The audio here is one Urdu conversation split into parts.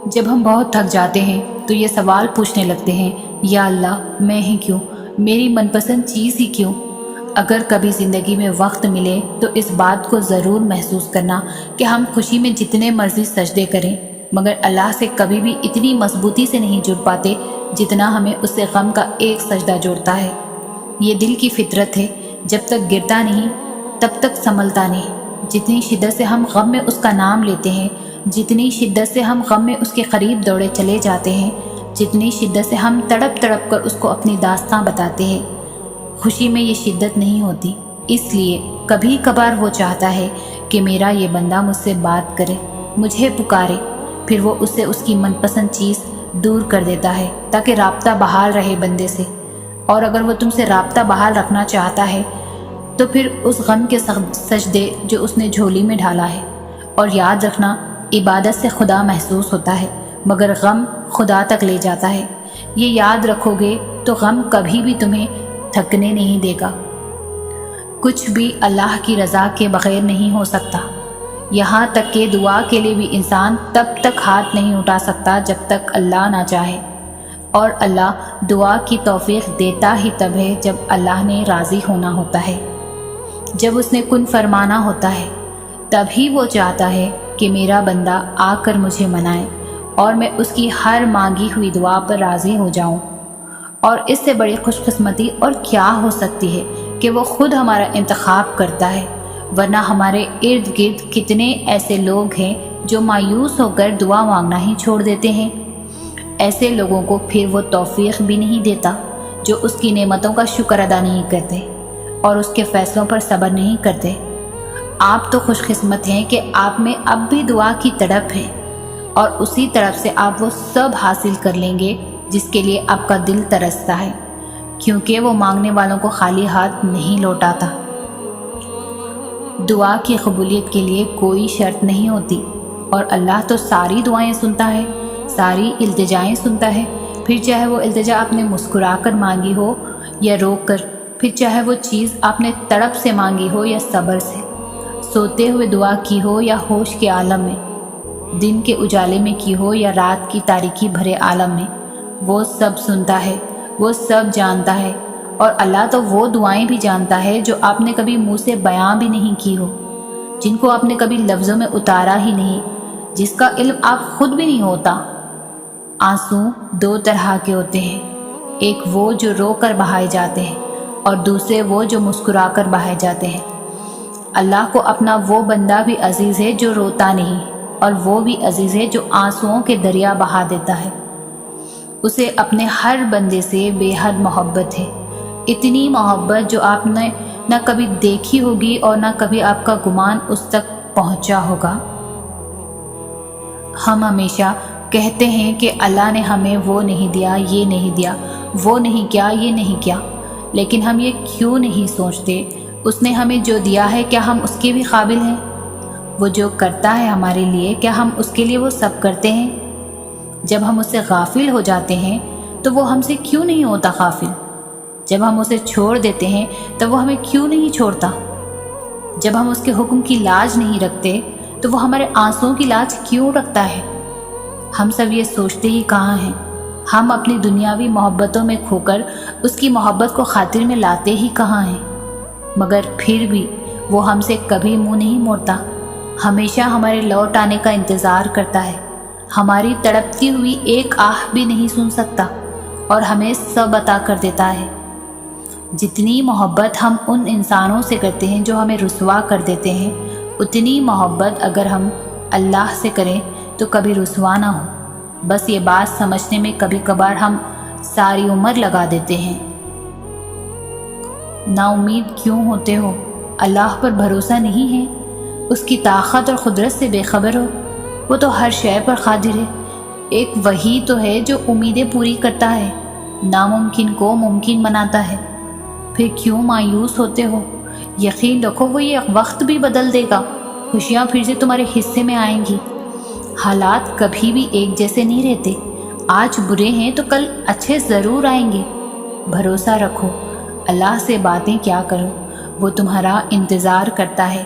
جب ہم بہت تھک جاتے ہیں تو یہ سوال پوچھنے لگتے ہیں، یا اللہ میں ہی کیوں، میری من پسند چیز ہی کیوں؟ اگر کبھی زندگی میں وقت ملے تو اس بات کو ضرور محسوس کرنا کہ ہم خوشی میں جتنے مرضی سجدے کریں مگر اللہ سے کبھی بھی اتنی مضبوطی سے نہیں جڑ پاتے جتنا ہمیں اس سے غم کا ایک سجدہ جوڑتا ہے۔ یہ دل کی فطرت ہے، جب تک گرتا نہیں تب تک سنبھلتا نہیں۔ جتنی شدت سے ہم غم میں اس کا نام لیتے ہیں، جتنی شدت سے ہم غم میں اس کے قریب دوڑے چلے جاتے ہیں، جتنی شدت سے ہم تڑپ تڑپ کر اس کو اپنی داستاں بتاتے ہیں، خوشی میں یہ شدت نہیں ہوتی۔ اس لیے کبھی کبھار وہ چاہتا ہے کہ میرا یہ بندہ مجھ سے بات کرے، مجھے پکارے، پھر وہ اس سے اس کی من پسند چیز دور کر دیتا ہے تاکہ رابطہ بحال رہے بندے سے۔ اور اگر وہ تم سے رابطہ بحال رکھنا چاہتا ہے تو پھر اس غم کے سجدے جو اس نے جھولی میں ڈالا ہے۔ اور یاد رکھنا، عبادت سے خدا محسوس ہوتا ہے مگر غم خدا تک لے جاتا ہے۔ یہ یاد رکھو گے تو غم کبھی بھی تمہیں تھکنے نہیں دے گا۔ کچھ بھی اللہ کی رضا کے بغیر نہیں ہو سکتا، یہاں تک کہ دعا کے لیے بھی انسان تب تک ہاتھ نہیں اٹھا سکتا جب تک اللہ نہ چاہے، اور اللہ دعا کی توفیق دیتا ہی تب ہے جب اللہ نے راضی ہونا ہوتا ہے، جب اس نے کن فرمانا ہوتا ہے، تب ہی وہ چاہتا ہے کہ میرا بندہ آ کر مجھے منائے اور میں اس کی ہر مانگی ہوئی دعا پر راضی ہو جاؤں۔ اور اس سے بڑی خوش قسمتی اور کیا ہو سکتی ہے کہ وہ خود ہمارا انتخاب کرتا ہے، ورنہ ہمارے ارد گرد کتنے ایسے لوگ ہیں جو مایوس ہو کر دعا مانگنا ہی چھوڑ دیتے ہیں۔ ایسے لوگوں کو پھر وہ توفیق بھی نہیں دیتا جو اس کی نعمتوں کا شکر ادا نہیں کرتے اور اس کے فیصلوں پر صبر نہیں کرتے۔ آپ تو خوش قسمت ہیں کہ آپ میں اب بھی دعا کی تڑپ ہے، اور اسی طرف سے آپ وہ سب حاصل کر لیں گے جس کے لیے آپ کا دل ترستا ہے، کیونکہ وہ مانگنے والوں کو خالی ہاتھ نہیں لوٹاتا۔ دعا کی قبولیت کے لیے کوئی شرط نہیں ہوتی، اور اللہ تو ساری دعائیں سنتا ہے، ساری التجائیں سنتا ہے، پھر چاہے وہ التجا آپ نے مسکرا کر مانگی ہو یا رو کر، پھر چاہے وہ چیز آپ نے تڑپ سے مانگی ہو یا صبر سے، سوتے ہوئے دعا کی ہو یا ہوش کے عالم میں، دن کے اجالے میں کی ہو یا رات کی تاریکی بھرے عالم میں، وہ سب سنتا ہے، وہ سب جانتا ہے۔ اور اللہ تو وہ دعائیں بھی جانتا ہے جو آپ نے کبھی منہ سے بیان بھی نہیں کی ہو، جن کو آپ نے کبھی لفظوں میں اتارا ہی نہیں، جس کا علم آپ خود بھی نہیں ہوتا۔ آنسو دو طرح کے ہوتے ہیں، ایک وہ جو رو کر بہائے جاتے ہیں اور دوسرے وہ جو مسکرا کر بہائے جاتے ہیں۔ اللہ کو اپنا وہ بندہ بھی عزیز ہے جو روتا نہیں، اور وہ بھی عزیز ہے جو آنسوؤں کے دریا بہا دیتا ہے۔ اسے اپنے ہر بندے سے بے حد محبت ہے، اتنی محبت جو آپ نے نہ کبھی دیکھی ہوگی اور نہ کبھی آپ کا گمان اس تک پہنچا ہوگا۔ ہم ہمیشہ کہتے ہیں کہ اللہ نے ہمیں وہ نہیں دیا، یہ نہیں دیا، وہ نہیں کیا، یہ نہیں کیا، لیکن ہم یہ کیوں نہیں سوچتے اس نے ہمیں جو دیا ہے کیا ہم اس کے بھی قابل ہیں؟ وہ جو کرتا ہے ہمارے لیے کیا ہم اس کے لیے وہ سب کرتے ہیں؟ جب ہم اس سے غافل ہو جاتے ہیں تو وہ ہم سے کیوں نہیں ہوتا غافل؟ جب ہم اسے چھوڑ دیتے ہیں تو وہ ہمیں کیوں نہیں چھوڑتا؟ جب ہم اس کے حکم کی لاج نہیں رکھتے تو وہ ہمارے آنسوؤں کی لاج کیوں رکھتا ہے؟ ہم سب یہ سوچتے ہی کہاں ہیں؟ ہم اپنی دنیاوی محبتوں میں کھو کر اس کی محبت کو خاطر میں لاتے ہی کہاں ہیں؟ مگر پھر بھی وہ ہم سے کبھی منہ نہیں موڑتا، ہمیشہ ہمارے لوٹ آنے کا انتظار کرتا ہے، ہماری تڑپتی ہوئی ایک آہ بھی نہیں سن سکتا اور ہمیں سب عطا کر دیتا ہے۔ جتنی محبت ہم ان انسانوں سے کرتے ہیں جو ہمیں رسوا کر دیتے ہیں، اتنی محبت اگر ہم اللہ سے کریں تو کبھی رسوا نہ ہو۔ بس یہ بات سمجھنے میں کبھی کبھار ہم ساری عمر لگا دیتے ہیں۔ نا امید کیوں ہوتے ہو؟ اللہ پر بھروسہ نہیں ہے؟ اس کی طاقت اور قدرت سے بے خبر ہو؟ وہ تو ہر شے پر قادر ہے۔ ایک وہی تو ہے جو امیدیں پوری کرتا ہے، ناممکن کو ممکن بناتا ہے۔ پھر کیوں مایوس ہوتے ہو؟ یقین رکھو وہ یہ وقت بھی بدل دے گا، خوشیاں پھر سے تمہارے حصے میں آئیں گی۔ حالات کبھی بھی ایک جیسے نہیں رہتے، آج برے ہیں تو کل اچھے ضرور آئیں گے۔ بھروسہ رکھو، اللہ سے باتیں کیا کرو، وہ تمہارا انتظار کرتا ہے۔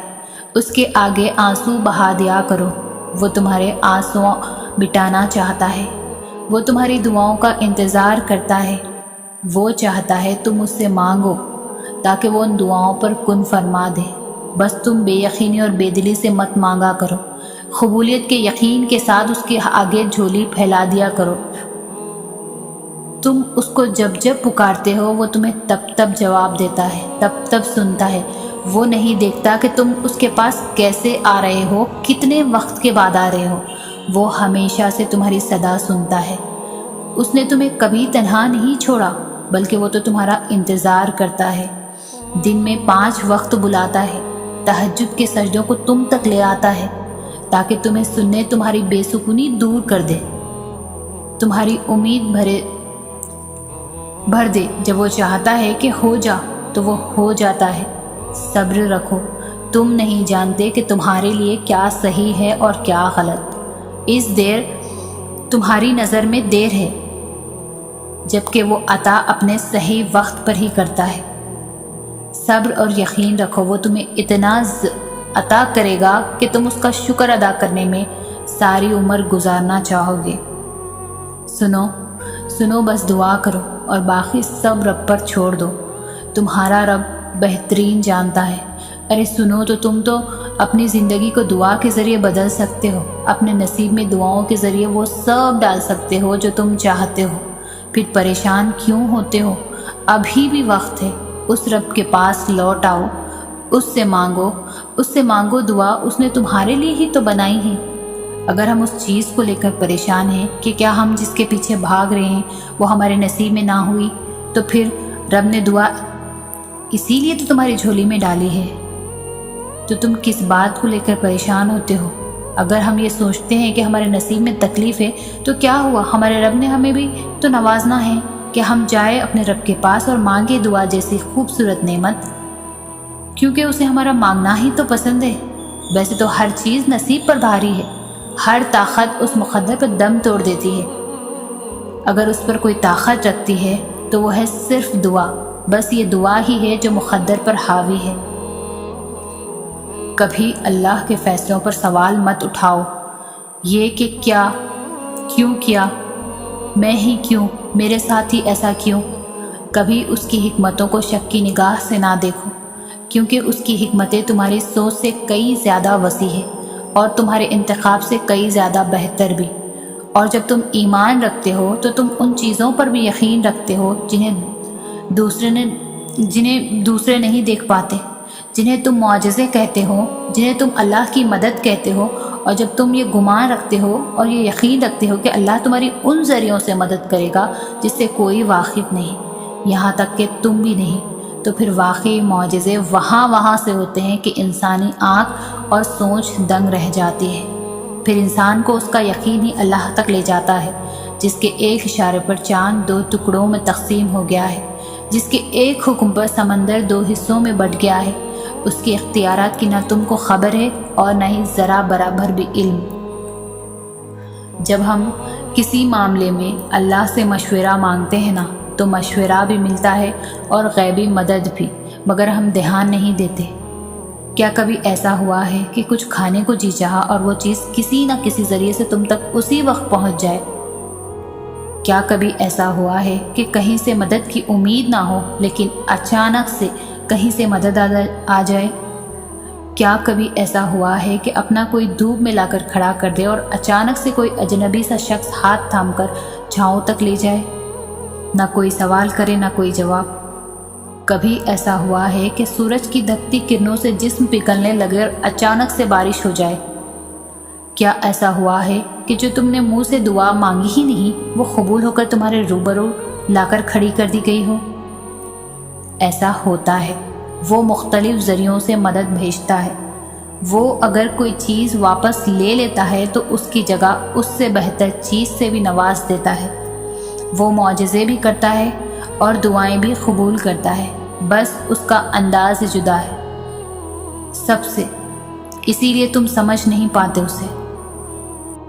اس کے آگے آنسو بہا دیا کرو، وہ تمہارے مٹانا چاہتا ہے۔ وہ تمہاری دعاؤں کا انتظار کرتا ہے۔ وہ چاہتا ہے تم اس سے مانگو تاکہ وہ ان دعاؤں پر کن فرما دے۔ بس تم بے یقینی اور بے دلی سے مت مانگا کرو، قبولیت کے یقین کے ساتھ اس کے آگے جھولی پھیلا دیا کرو۔ تم اس کو جب جب پکارتے ہو وہ تمہیں تب تب جواب دیتا ہے، تب تب سنتا ہے۔ وہ نہیں دیکھتا کہ تم اس کے پاس کیسے آ رہے ہو، کتنے وقت کے بعد آ رہے ہو۔ وہ ہمیشہ سے تمہاری صدا سنتا ہے۔ اس نے تمہیں کبھی تنہا نہیں چھوڑا، بلکہ وہ تو تمہارا انتظار کرتا ہے۔ دن میں 5 وقت بلاتا ہے، تہجد کے سجدوں کو تم تک لے آتا ہے تاکہ تمہیں سننے تمہاری بے سکونی دور کر دے، تمہاری امید بھر دے۔ جب وہ چاہتا ہے کہ ہو جا تو وہ ہو جاتا ہے۔ صبر رکھو، تم نہیں جانتے کہ تمہارے لیے کیا صحیح ہے اور کیا غلط۔ اس دیر تمہاری نظر میں دیر ہے، جبکہ وہ عطا اپنے صحیح وقت پر ہی کرتا ہے۔ صبر اور یقین رکھو، وہ تمہیں اتنا عطا کرے گا کہ تم اس کا شکر ادا کرنے میں ساری عمر گزارنا چاہو گے۔ سنو بس دعا کرو اور باقی سب رب پر چھوڑ دو۔ تمہارا رب بہترین جانتا ہے۔ ارے سنو تو، تم تو اپنی زندگی کو دعا کے ذریعے بدل سکتے ہو۔ اپنے نصیب میں دعاؤں کے ذریعے وہ سب ڈال سکتے ہو جو تم چاہتے ہو۔ پھر پریشان کیوں ہوتے ہو؟ ابھی بھی وقت ہے۔ اس رب کے پاس لوٹ آؤ، اس سے مانگو دعا اس نے تمہارے لیے ہی تو بنائی ہے۔ اگر ہم اس چیز کو لے کر پریشان ہیں کہ کیا ہم جس کے پیچھے بھاگ رہے ہیں وہ ہمارے نصیب میں نہ ہوئی، تو پھر رب نے دعا اسی لیے تو تمہاری جھولی میں ڈالی ہے، تو تم کس بات کو لے کر پریشان ہوتے ہو؟ اگر ہم یہ سوچتے ہیں کہ ہمارے نصیب میں تکلیف ہے تو کیا ہوا، ہمارے رب نے ہمیں بھی تو نوازنا ہے کہ ہم جائیں اپنے رب کے پاس اور مانگے دعا جیسی خوبصورت نعمت، کیونکہ اسے ہمارا مانگنا ہی تو پسند ہے۔ ویسے تو ہر چیز نصیب پر بھاری ہے، ہر طاقت اس مقدر پر دم توڑ دیتی ہے۔ اگر اس پر کوئی طاقت رکھتی ہے تو وہ ہے صرف دعا، بس یہ دعا ہی ہے جو مقدر پر حاوی ہے۔ کبھی اللہ کے فیصلوں پر سوال مت اٹھاؤ، یہ کہ کیوں کیا، میں ہی کیوں، میرے ساتھ ہی ایسا کیوں۔ کبھی اس کی حکمتوں کو شک کی نگاہ سے نہ دیکھو، کیونکہ اس کی حکمتیں تمہاری سوچ سے کئی زیادہ وسیع ہے اور تمہارے انتخاب سے کئی زیادہ بہتر بھی۔ اور جب تم ایمان رکھتے ہو تو تم ان چیزوں پر بھی یقین رکھتے ہو جنہیں دوسرے نہیں دیکھ پاتے، جنہیں تم معجزے کہتے ہو، جنہیں تم اللہ کی مدد کہتے ہو۔ اور جب تم یہ گمان رکھتے ہو اور یہ یقین رکھتے ہو کہ اللہ تمہاری ان ذریعوں سے مدد کرے گا جس سے کوئی واقف نہیں، یہاں تک کہ تم بھی نہیں، تو پھر واقعی معجزے وہاں سے ہوتے ہیں کہ انسانی آنکھ اور سوچ دنگ رہ جاتی ہے۔ پھر انسان کو اس کا یقین ہی اللہ تک لے جاتا ہے، جس کے ایک اشارے پر چاند 2 ٹکڑوں میں تقسیم ہو گیا ہے، جس کے ایک حکم پر سمندر 2 حصوں میں بٹ گیا ہے۔ اس کے اختیارات کی نہ تم کو خبر ہے اور نہ ہی ذرا برابر بھی علم۔ جب ہم کسی معاملے میں اللہ سے مشورہ مانگتے ہیں نا، تو مشورہ بھی ملتا ہے اور غیبی مدد بھی، مگر ہم دھیان نہیں دیتے۔ کیا کبھی ایسا ہوا ہے کہ کچھ کھانے کو جی چاہا اور وہ چیز کسی نہ کسی ذریعے سے تم تک اسی وقت پہنچ جائے؟ کیا کبھی ایسا ہوا ہے کہ کہیں سے مدد کی امید نہ ہو لیکن اچانک سے کہیں سے مدد آ جائے؟ کیا کبھی ایسا ہوا ہے کہ اپنا کوئی دھوپ میں لا کر کھڑا کر دے اور اچانک سے کوئی اجنبی سا شخص ہاتھ تھام کر چھاؤں تک لے جائے؟ نہ کوئی سوال کرے نہ کوئی جواب۔ کبھی ایسا ہوا ہے کہ سورج کی دھکتی کرنوں سے جسم پگھلنے لگے اور اچانک سے بارش ہو جائے؟ کیا ایسا ہوا ہے کہ جو تم نے منہ سے دعا مانگی ہی نہیں وہ قبول ہو کر تمہارے روبرو لا کر کھڑی کر دی گئی ہو؟ ایسا ہوتا ہے، وہ مختلف ذریعوں سے مدد بھیجتا ہے۔ وہ اگر کوئی چیز واپس لے لیتا ہے تو اس کی جگہ اس سے بہتر چیز سے بھی نواز دیتا ہے۔ وہ معجزے بھی کرتا ہے اور دعائیں بھی قبول کرتا ہے، بس اس کا انداز جدا ہے سب سے، اسی لیے تم سمجھ نہیں پاتے اسے۔